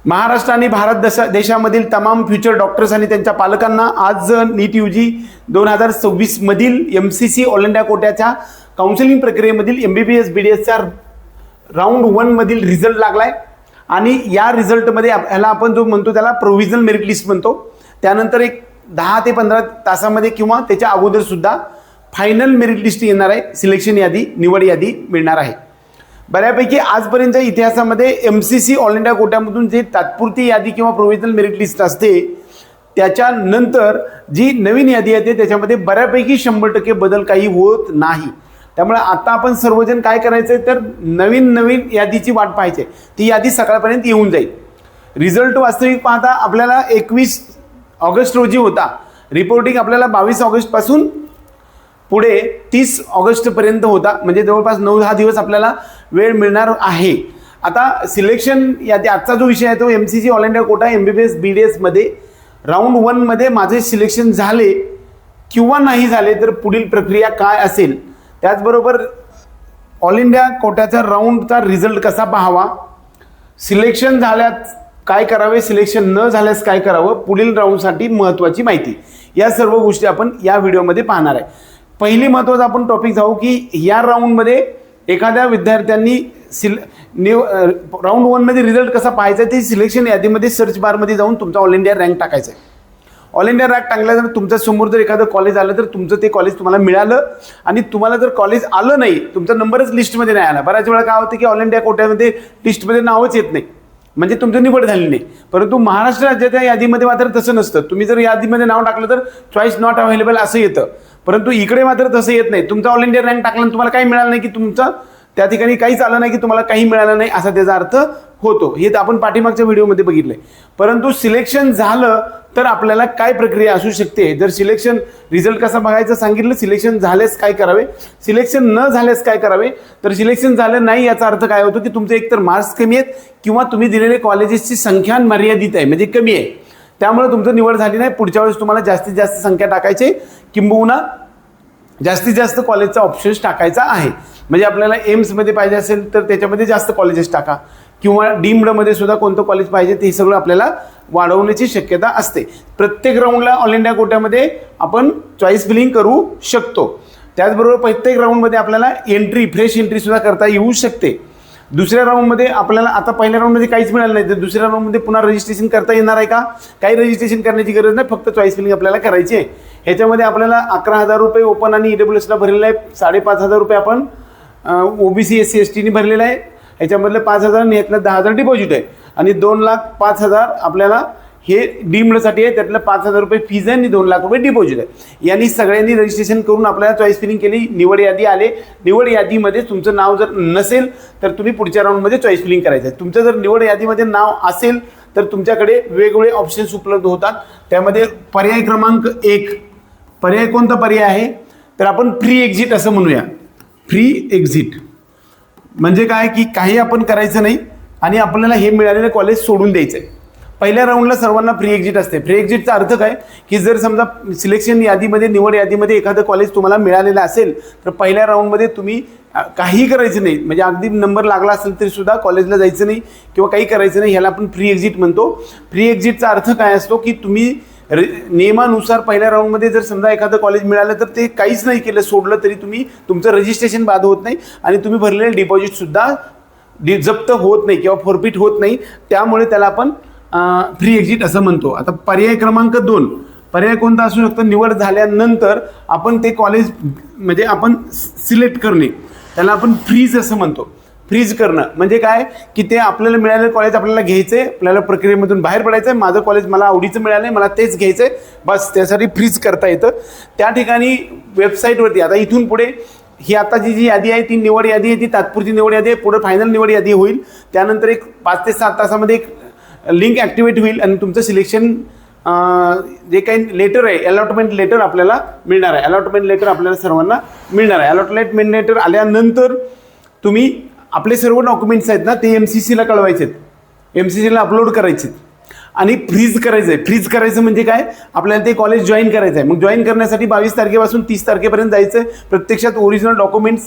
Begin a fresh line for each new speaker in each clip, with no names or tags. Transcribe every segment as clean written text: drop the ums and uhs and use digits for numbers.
महाराष्ट्र आणि भारत देशामधील तमाम फ्युचर डॉक्टर्स आणि त्यांच्या पालकांना आज नीट यूजी 2026 मधील MCC ऑल इंडिया कोट्याच्या काउन्सिलिंग प्रक्रियेमधील MBBS BDSच्या राऊंड 1 मधील रिझल्ट लागलाय आणि या रिझल्टमध्ये ह्याला आपण जो म्हणतो त्याला प्रोव्हिजनल मेरिट लिस्ट म्हणतो. त्यानंतर एक 10 ते 15 तासामध्ये किंवा त्याच्या अगोदर सुद्धा फायनल मेरिट लिस्ट येणार आहे. सिलेक्शन यादी, निवड यादी मिळणार आहे. बऱ्यापैकी आजपर्यंतच्या इतिहासामध्ये MCC ऑल इंडिया कोट्यामधून जे तात्पुरती यादी किंवा प्रोव्हिजनल मेरिट लिस्ट असते त्याच्यानंतर जी नवीन यादी येते त्याच्यामध्ये बऱ्यापैकी 100% बदल काही होत नाही. त्यामुळे आता आपण सर्वजण काय करायचं तर नवीन यादीची वाट पाहायची. ती यादी सकाळपर्यंत येऊन जाईल. रिझल्ट वास्तविक पाहता आपल्याला 21 ऑगस्ट रोजी होता. रिपोर्टिंग आपल्याला 22 ऑगस्टपासून पुढे 30 ऑगस्टपर्यंत होता. म्हणजे जवळपास 9-10 दिवस आपल्याला वेळ मिळणार आहे. आता सिलेक्शन यादी आजचा जो विषय आहे तो MCC all India quota MBBS BDS मध्ये राऊंड 1 मध्ये माझे सिलेक्शन झाले किंवा नाही झाले तर पुढील प्रक्रिया काय असेल. त्याचबरोबर ऑल इंडिया कोट्याचा राऊंडचा रिझल्ट कसा पाहावा, सिलेक्शन झाल्यास काय करावे, सिलेक्शन न झाल्यास काय करावं, पुढील राऊंडसाठी महत्त्वाची माहिती, या सर्व गोष्टी आपण या व्हिडिओमध्ये पाहणार आहे. पहिली महत्त्वाचा आपण टॉपिक जाऊ की या राऊंडमध्ये एखाद्या विद्यार्थ्यांनी राऊंड 1 मध्ये रिझल्ट कसा पाहायचा ते सिलेक्शन यादीमध्ये सर्च बारमध्ये जाऊन तुमचा ऑल इंडिया रँक टाकायचा आहे. ऑल इंडिया रँक टाकल्यानंतर तुमच्या समोर जर एखादं कॉलेज आलं तर तुमचं ते कॉलेज तुम्हाला मिळालं आणि तुम्हाला जर कॉलेज आलं नाही, तुमचा नंबरच लिस्टमध्ये नाही आला. बऱ्याच वेळा काय होतं की ऑल इंडिया कोट्यामध्ये लिस्टमध्ये नावच येत नाही, म्हणजे तुमची निवड झाली नाही. परंतु महाराष्ट्र राज्याच्या यादीमध्ये मात्र तसं नसतं. तुम्ही जर यादीमध्ये नाव टाकलं तर चॉईस नॉट अवेलेबल असं येतं. परंतु इकडे मात्र तसं येत नाही. तुमचा ऑल इंडिया रँक टाकल्यानंतर तुम्हाला काही मिळालं नाही की तुमचं त्या ठिकाणी काहीच आलं नाही की तुम्हाला काही मिळालं नाही असा त्याचा अर्थ होतो. हे आपण पाठीमागच्या व्हिडिओमध्ये बघितलंय. परंतु सिलेक्शन झालं तर आपल्याला काय प्रक्रिया असू शकते. जर सिलेक्शन रिझल्ट कसा बघायचं सांगितलं, सिलेक्शन झाल्यास काय करावे, सिलेक्शन न झाल्यास काय करावे. तर सिलेक्शन झालं नाही याचा अर्थ काय होतो की तुमचे एकतर मार्क्स कमी आहेत किंवा तुम्ही दिलेले कॉलेजेसची संख्या मर्यादित आहे, म्हणजे कमी आहे. त्यामुळे तुमचं निवड झाली नाही. पुढच्या वेळेस तुम्हाला जास्तीत जास्त संख्या टाकायची किंबहुना जास्तीत जास्त कॉलेजचा ऑप्शन्स टाकायचा आहे. म्हणजे आपल्याला एम्समध्ये पाहिजे असेल तर त्याच्यामध्ये जास्त कॉलेजेस टाका किंवा डीम्डमध्ये सुद्धा कोणतं कॉलेज पाहिजे ते सगळं आपल्याला वाढवण्याची शक्यता असते. प्रत्येक राऊंडला ऑल इंडिया कोट्यामध्ये आपण चॉईस फिलिंग करू शकतो. त्याचबरोबर प्रत्येक राऊंडमध्ये आपल्याला फ्रेश एंट्री सुद्धा करता येऊ शकते. दुसऱ्या राऊंडमध्ये आपल्याला आता पहिल्या राऊंडमध्ये काहीच मिळालं नाही तर दुसऱ्या राऊंडमध्ये पुन्हा रजिस्ट्रेशन करता येणार आहे का? काही रजिस्ट्रेशन करण्याची गरज नाही, फक्त चॉईस फिलिंग आपल्याला करायची आहे. ह्याच्यामध्ये आपल्याला 11,000 रुपये ओपन आणि EWSला भरलेला आहे. 5,500 रुपये आपण OBC SC STने भरलेला आहे. ह्याच्यामधलं 5,000 आणि ह्यातलं 10,000 डिपॉझिट आहे आणि 2,05,000 आपल्याला हे डीम्डसाठी आहे. त्यातलं 5,000 रुपये फीज आहे आणि 2 लाख रुपये डिपॉझिट आहे. यांनी सगळ्यांनी रजिस्ट्रेशन करून आपल्याला चॉईस फिलिंग केली. निवड यादी आले. निवड यादीमध्ये तुमचं नाव जर नसेल तर तुम्ही पुढच्या राऊंडमध्ये चॉईस फिलिंग करायचं आहे. तुमचं जर निवड यादीमध्ये नाव असेल तर तुमच्याकडे वेगवेगळे ऑप्शन्स उपलब्ध होतात. त्यामध्ये पर्याय क्रमांक 1 पर्याय कोणता पर्याय आहे तर आपण फ्री एक्झिट असं म्हणूया. फ्री एक्झिट म्हणजे काय की काही आपण करायचं नाही आणि आपल्याला हे मिळालेलं कॉलेज सोडून द्यायचं आहे. पहिल्या राऊंडला सर्वांना फ्री एक्झिट असते. फ्री एक्झिटचा अर्थ काय की जर समजा सिलेक्शन यादीमध्ये निवड यादीमध्ये एखादं कॉलेज तुम्हाला मिळालेलं असेल तर पहिल्या राऊंडमध्ये तुम्ही काही करायचं नाही. म्हणजे अगदी नंबर लागला असेल तरी सुद्धा कॉलेजला जायचं नाही किंवा काही करायचं नाही. ह्याला आपण फ्री एक्झिट म्हणतो. फ्री एक्झिटचा अर्थ काय असतो की तुम्ही नियमानुसार पहिल्या राऊंडमध्ये जर समजा एखादं कॉलेज मिळालं तर ते काहीच नाही केलं, सोडलं तरी तुमचं रजिस्ट्रेशन बाद होत नाही आणि तुम्ही भरलेलं डिपॉझिटसुद्धा जप्त होत नाही किंवा फॉरफिट होत नाही. त्यामुळे त्याला आपण फ्री एक्झिट असं म्हणतो. आता पर्याय क्रमांक 2 पर्याय कोणता असू शकतो. निवड झाल्यानंतर आपण ते कॉलेज म्हणजे आपण सिलेक्ट करणे त्याला आपण फ्रीज असं म्हणतो. फ्रीज करणं म्हणजे काय की ते आपल्याला मिळालेलं कॉलेज आपल्याला घ्यायचं आहे, आपल्याला प्रक्रियेमधून बाहेर पडायचं आहे. माझं कॉलेज मला आवडीचं मिळालं आहे, मला तेच घ्यायचं आहे, बस त्यासाठी फ्रीज करता येतं. त्या ठिकाणी वेबसाईटवरती आता इथून पुढे ही आता जी यादी आहे ती निवड यादी आहे, ती तात्पुरती निवड यादी आहे. पुढे फायनल निवड यादी होईल. त्यानंतर एक 5 ते 7 तासामध्ये एक लिंक ॲक्टिवेट होईल आणि तुमचं सिलेक्शन जे काही लेटर आहे अलॉटमेंट लेटर आपल्याला मिळणार आहे. अलॉटमेंट लेटर आपल्याला सर्वांना मिळणार आहे. अलॉटमेंट लेटर आल्यानंतर तुम्ही आपले सर्व डॉक्युमेंट्स आहेत ना ते MCCला कळवायचे आहेत, MCCला अपलोड करायचे आणि फ्रीज करायचं आहे. फ्रीज करायचं म्हणजे काय आपल्याला ते कॉलेज जॉईन करायचं आहे. मग जॉईन करण्यासाठी 22 तारखेपासून 30 तारखेपर्यंत जायचं आहे. प्रत्यक्षात ओरिजिनल डॉक्युमेंट्स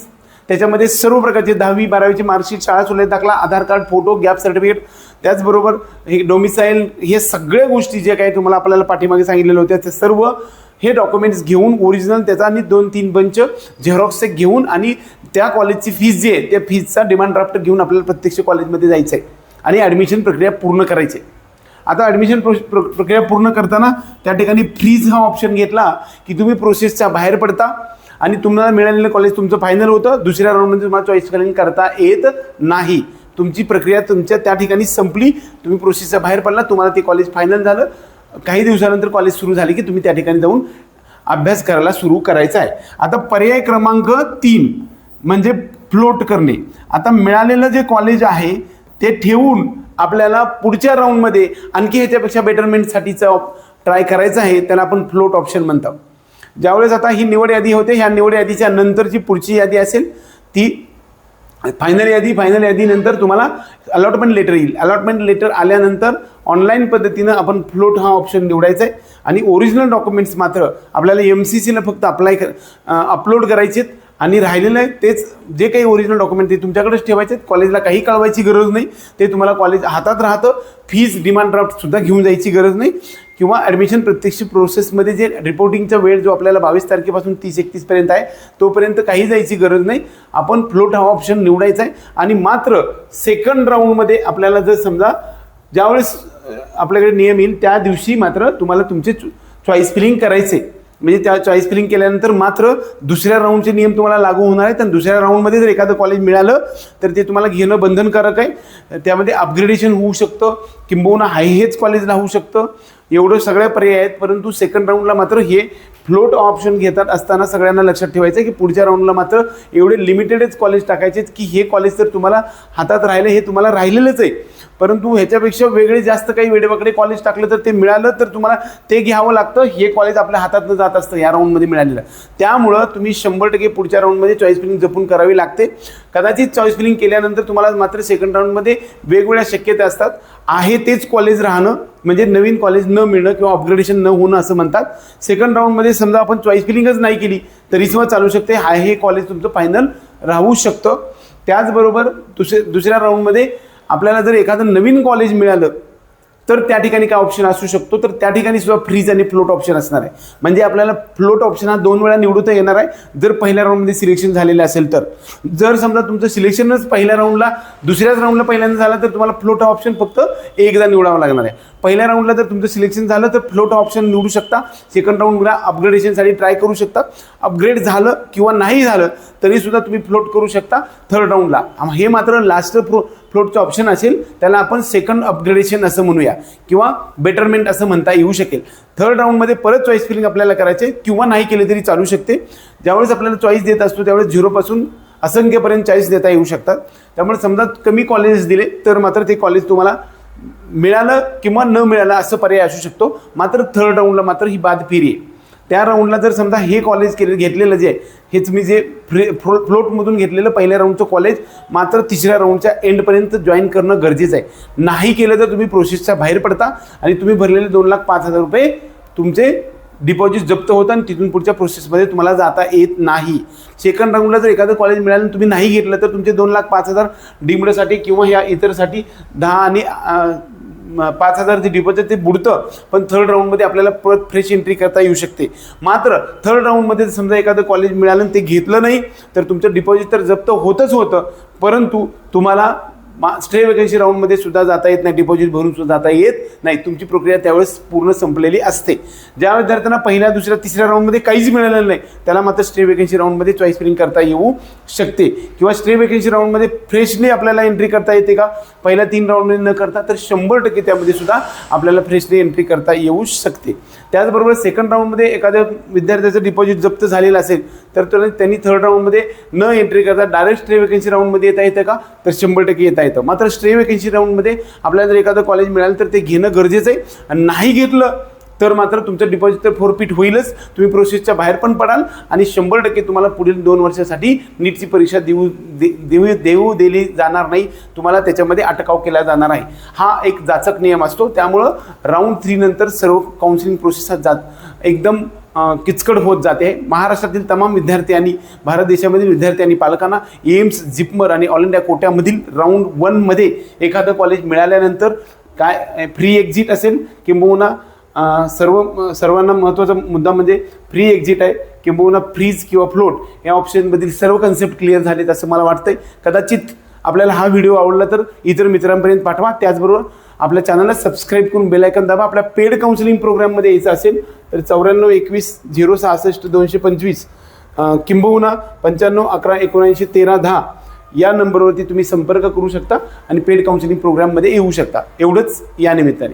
त्याच्यामध्ये सर्व प्रकारचे 10वी 12वीचे मार्कशीट, शाळा सोडले दाखला, आधार कार्ड, फोटो, गॅप सर्टिफिकेट, त्याचबरोबर हे डोमिसाईल, हे सगळ्या गोष्टी जे काही तुम्हाला आपल्याला पाठीमागे सांगितलेलं होत्या ते सर्व हे डॉक्युमेंट्स घेऊन ओरिजिनल त्याचा आणि 2-3 बंच झेरॉक्स घेऊन आणि त्या कॉलेजची फीस जी आहे त्या फीजचा डिमांड ड्राफ्ट घेऊन आपल्याला प्रत्यक्ष कॉलेजमध्ये जायचं आहे आणि ॲडमिशन प्रक्रिया पूर्ण करायची आहे. आता ॲडमिशन प्रक्रिया पूर्ण करताना त्या ठिकाणी फ्रीज हा ऑप्शन घेतला की तुम्ही प्रोसेसच्या बाहेर पडता आणि तुम्हाला मिळालेलं कॉलेज तुमचं फायनल होतं. दुसऱ्या राऊंडमध्ये तुम्हाला चॉईस फिलिंग करता येत नाही. तुमची प्रक्रिया तुमच्या त्या ठिकाणी संपली, तुम्ही प्रोसेसच्या बाहेर पडला, तुम्हाला ते कॉलेज फायनल झालं. काही दिवसानंतर कॉलेज सुरू झाले की तुम्ही त्या ठिकाणी जाऊन अभ्यास करायला सुरू करायचा आहे. आता पर्याय क्रमांक 3 म्हणजे फ्लोट करणे. आता मिळालेलं जे कॉलेज आहे ते ठेवून आपल्याला पुढच्या राऊंडमध्ये आणखी ह्याच्यापेक्षा बेटरमेंटसाठीचा ट्राय करायचा आहे, त्याला आपण फ्लोट ऑप्शन म्हणतो. ज्यावेळेस आता ही निवड यादी होते, ह्या निवड यादीच्या नंतरची पुढची यादी असेल ती फायनल यादीनंतर तुम्हाला अलॉटमेंट लेटर येईल. अलॉटमेंट लेटर आल्यानंतर ऑनलाईन पद्धतीनं आपण फ्लोट हा ऑप्शन निवडायचा आहे आणि ओरिजिनल डॉक्युमेंट्स मात्र आपल्याला MCCला फक्त अपलोड करायचे आणि राहिलेलं आहे तेच जे काही ओरिजिनल डॉक्युमेंट ते तुमच्याकडेच ठेवायचे आहेत. कॉलेजला काही कळवायची गरज नाही, ते तुम्हाला कॉलेज हातात राहतं. फीज डिमांड ड्राफ्टसुद्धा घेऊन जायची गरज नाही किंवा ॲडमिशन प्रत्यक्ष प्रोसेसमध्ये जे रिपोर्टिंगचा वेळ जो आपल्याला 22 तारखेपासून 30-31 पर्यंत आहे तोपर्यंत काही जायची गरज नाही. आपण फ्लोट हा ऑप्शन निवडायचा आहे आणि मात्र सेकंड राऊंडमध्ये आपल्याला जर समजा ज्यावेळेस आपल्याकडे नियम येईल त्या दिवशी मात्र तुम्हाला तुमचे चॉईस फिलिंग करायचे. म्हणजे त्या चॉईस फिलिंग केल्यानंतर मात्र दुसऱ्या राऊंडचे नियम तुम्हाला लागू होणार आहेत. आणि दुसऱ्या राऊंडमध्ये जर एखादं कॉलेज मिळालं तर ते तुम्हाला घेणं बंधनकारक आहे. त्यामध्ये अपग्रेडेशन होऊ शकतं, किंबहुना हेच कॉलेजला होऊ शकतं. एवढं सगळ्या पर्याय आहेत. परंतु सेकंड राऊंडला मात्र हे फ्लोट ऑप्शन घेतात असताना सगळ्यांना लक्षात ठेवायचं आहे की पुढच्या राऊंडला मात्र एवढे लिमिटेडच कॉलेज टाकायचे की हे कॉलेज जर तुम्हाला हातात राहिलं हे तुम्हाला राहिलेलंच आहे, परंतु ह्याच्यापेक्षा वेगळे जास्त काही वेडेवाकडे कॉलेज टाकलं तर ते मिळालं तर तुम्हाला ते घ्यावं लागतं. हे कॉलेज आपल्या हातात जात असतं या राऊंडमध्ये मिळालेलं. त्यामुळं तुम्ही 100% पुढच्या राऊंडमध्ये चॉईस फिलिंग जपून करावी लागते. कदाचित चॉईस फिलिंग केल्यानंतर तुम्हाला मात्र सेकंड राऊंडमध्ये वेगवेगळ्या शक्यता असतात. आहे तेच कॉलेज राहणं म्हणजे नवीन कॉलेज न मिळणं किंवा अपग्रेडेशन न होणं असं म्हणतात. सेकंड राऊंडमध्ये समजा आपण चॉईस फिलिंगच नाही केली तरी सुद्धा चालू शकते. हे कॉलेज तुमचं फायनल राहू शकतं. त्याचबरोबर दुसऱ्या राऊंडमध्ये आपल्याला जर एखादं नवीन कॉलेज मिळालं तर त्या ठिकाणी काय ऑप्शन असू शकतो, तर त्या ठिकाणी सुद्धा फ्रीज आणि फ्लोट ऑप्शन असणार आहे. म्हणजे आपल्याला फ्लोट ऑप्शन हा 2 वेळा निवडता येणार आहे जर पहिल्या राऊंडमध्ये सिलेक्शन झालेलं असेल तर. जर समजा तुमचं सिलेक्शनच पहिल्या राऊंडला दुसऱ्याच राऊंडला पहिल्यांदा झालं तर तुम्हाला फ्लोट हा ऑप्शन फक्त एकदा निवडावा लागणार आहे. पहिल्या राऊंडला जर तुमचं सिलेक्शन झालं तर फ्लोट ऑप्शन निवडू शकता. सेकंड राऊंडला अपग्रेडेशनसाठी ट्राय करू शकता. अपग्रेड झालं किंवा नाही झालं तरी सुद्धा तुम्ही फ्लोट करू शकता थर्ड राऊंडला. हे मात्र लास्ट फ्लोटचं ऑप्शन असेल त्याला आपण सेकंड अपग्रेडेशन असं म्हणूया किंवा बेटरमेंट असं म्हणता येऊ शकेल. थर्ड राऊंडमध्ये परत चॉईस फिलिंग आपल्याला करायचे किंवा नाही केले तरी चालू शकते. ज्यावेळेस आपल्याला चॉईस देत असतो त्यावेळेस 0पासून असंख्यपर्यंत चॉईस देता येऊ शकतात. त्यामुळे समजा कमी कॉलेजेस दिले तर मात्र ते कॉलेज तुम्हाला मिळालं किंवा न मिळालं असं पर्याय असू शकतो. मात्र थर्ड राऊंडला मात्र ही बाद फेरी आहे. त्या राऊंडला जर समजा हे कॉलेज घेतलेलं जे हेच मी जे फ्लोटमधून घेतलेलं पहिल्या राऊंडचं कॉलेज मात्र तिसऱ्या राऊंडच्या एंडपर्यंत जॉईन करणं गरजेचं आहे. नाही केलं तर तुम्ही प्रोसेसच्या बाहेर पडता आणि तुम्ही भरलेले 2,05,000 रुपये तुमचे डिपॉझिट जप्त होतं आणि तिथून पुढच्या प्रोसेसमध्ये तुम्हाला जाता येत नाही. सेकंड राऊंडला जर एखादं कॉलेज मिळालं आणि तुम्ही नाही घेतलं तर तुमचे 2,05,000 डीमडसाठी किंवा ह्या इतरसाठी 10 आणि 5,000 जे डिपॉझिट ते बुडतं. पण थर्ड राऊंडमध्ये आपल्याला परत फ्रेश एंट्री करता येऊ शकते. मात्र थर्ड राऊंडमध्ये समजा एखादं कॉलेज मिळालं आणि ते घेतलं नाही तर तुमचं डिपॉझिट तर जप्त होतच होतं, परंतु तुम्हाला स्टे वेकेन्सी राऊंडमध्ये सुद्धा जाता येत नाही, डिपॉझिट भरून सुद्धा जाता येत नाही. तुमची प्रक्रिया त्यावेळेस पूर्ण संपलेली असते. ज्या विद्यार्थ्यांना पहिल्या दुसऱ्या तिसऱ्या राऊंडमध्ये काहीच मिळालेलं नाही त्याला मात्र स्टे वेकेन्सी राऊंडमध्ये चॉईस फिलिंग करता येऊ शकते. किंवा स्टे वेकेन्सी राऊंडमध्ये फ्रेशली आपल्याला एंट्री करता येते का, पहिल्या 3 राऊंडमध्ये न करता, तर 100% त्यामध्ये सुद्धा आपल्याला फ्रेशली एंट्री करता येऊ शकते. त्याचबरोबर सेकंड राऊंडमध्ये एखाद्या विद्यार्थ्याचं डिपॉझिट जप्त झालेलं असेल तर त्यांनी थर्ड राऊंडमध्ये न एंट्री करता डायरेक्ट स्टे वेकेन्सी राऊंडमध्ये येता येतं का, तर 100% येता येतं. मात्र स्टे वेकेन्सी राऊंडमध्ये आपल्याला जर एखादं कॉलेज मिळालं तर ते घेणं गरजेचं आहे. आणि नाही घेतलं तर मात्र तुमचं डिपॉझिट तर फोरफिट होईलच, तुम्ही प्रोसेसच्या बाहेर पण पडाल आणि 100% तुम्हाला पुढील 2 वर्षासाठी नीटची परीक्षा देऊ दिली जाणार नाही, तुम्हाला त्याच्यामध्ये अटकाव केला जाणार आहे. हा एक जाचक नियम असतो. त्यामुळं राऊंड 3 नंतर सर्व काउन्सिलिंग प्रोसेस एकदम किचकट होत जाते. महाराष्ट्रातील तमाम विद्यार्थी आणि भारत देशामधील विद्यार्थी आणि पालकांना एम्स, जिपमर आणि ऑल इंडिया कोट्यामधील राऊंड 1 मध्ये एखादं कॉलेज मिळाल्यानंतर काय फ्री एक्झिट असेल किंबहुना सर्वांना महत्त्वाचा मुद्दा म्हणजे फ्री एक्झिट आहे किंबहुना फ्रीज किंवा फ्लोट या ऑप्शनमधील सर्व कन्सेप्ट क्लिअर झालेत असं मला वाटतंय. कदाचित आपल्याला हा व्हिडिओ आवडला तर इतर मित्रांपर्यंत पाठवा. त्याचबरोबर आपल्या चॅनलला सबस्क्राईब करून बेल आयकॉन दाबा. आपल्या पेड काउन्सिलिंग प्रोग्राममध्ये यायचं असेल तर 94 21 066 225 किंबहुना 95 11 79 13 10 या नंबरवरती तुम्ही संपर्क करू शकता आणि पेड काउन्सिलिंग प्रोग्राममध्ये येऊ शकता. एवढंच या निमित्ताने.